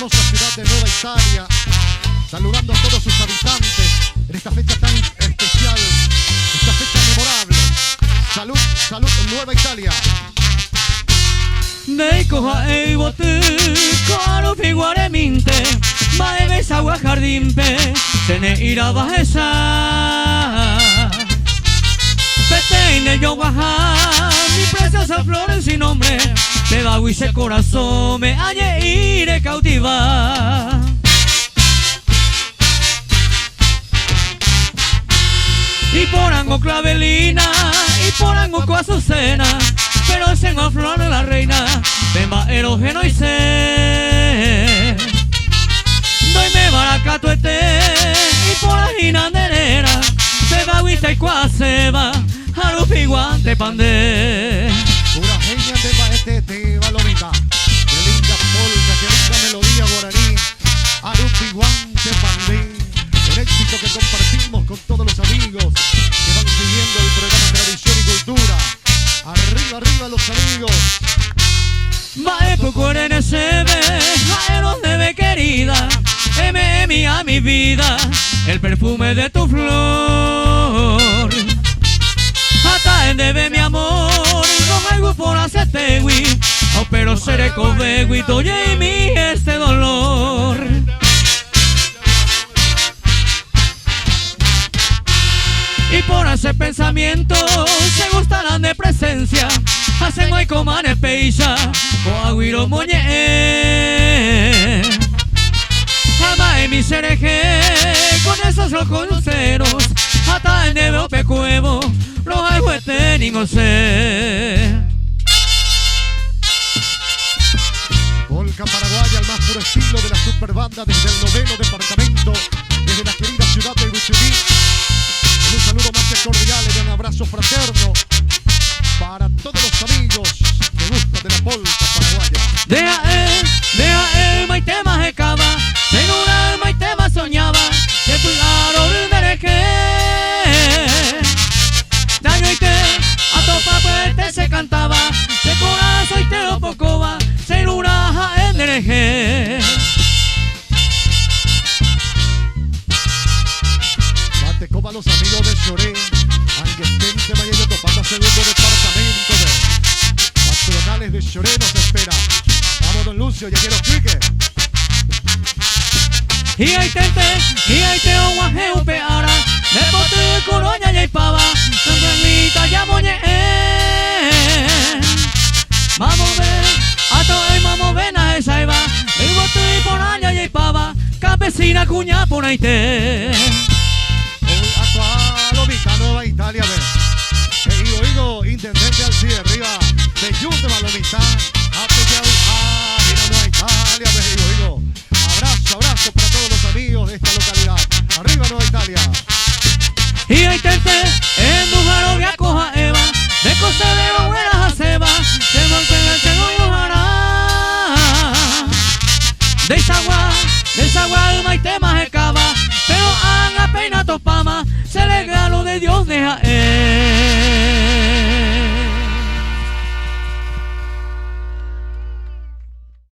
hermosa ciudad de Nueva Italia, saludando a todos sus habitantes en esta fecha tan especial, esta fecha memorable. Salud, salud, Nueva Italia. Neikoha eivotu, koaru figuare minte, maebes agua jardimpe, sene irabajesa. Peteine yo guaja, mi preciosa flores sin nombre, te da ese corazón, me halle iré cautivar. Y porango clavelina, y porango con azucena, pero sengo flor de la reina, bemba erógeno y se. Doime baracato este, y por la ginanderera, beba agüita y cuaseba, harupi guante pandé. Pura genia de maete te balomita, qué linda polka, qué linda melodía guaraní, harupi guante pandé. Un éxito que compartimos con todos los amigos que van siguiendo el programa Tradición y Cultura. Arriba, arriba los amigos. Mae pucuerene se ve, mae nos debe querida, eme a mi vida, el perfume de tu flor. Hasta en debe mi amor, no juego por hacerte wi, oh, pero seré covegui, toye mi este dolor. Y por hacer pensamiento se gustarán de presencia, hacen hoy coman el peixa o aguiro moñe. Ama en mi cereje con esos ojos luceros, hasta en el pecuevo roja el juete ningo sé. Polka paraguaya, el más puro estilo de la superbanda desde el 9º departamento, desde la querida ciudad de Huichilí. Un saludo más que cordial y un abrazo fraterno para todos los amigos que gustan de la polka paraguaya. Deja el maitema jecaba, segura el maitema soñaba, que tu aro dereje. Daño y te, a topa puerte se cantaba, se corazo y te lo pocoba, se luraja el dereje. Coba los amigos de Choré, Anguestente, Mayello, Topanda, segundo departamento de Patronales de Choré nos espera. Vamos, don Lucio, ya quiero quique. Y ahí te oguaje un peara, de pote coroña y pava, sanguanita ya moñe. Vamos ver, a todo y vamos ver a esa iba, el bote y por aña y pava, campesina cuña por ahí te. Palomita, Nueva Italia, ve. Oigo, intendente al cierre, arriba, de Yunte, Palomita, apellado, mira, Nueva Italia, ve. Oigo, abrazo para todos los amigos de esta localidad. Arriba, Nueva Italia. Y ahí te en Dujaro que acoja Eva, de cosedero buenas a Seba, de golpe el chego y ojará. De esa agua, el maitema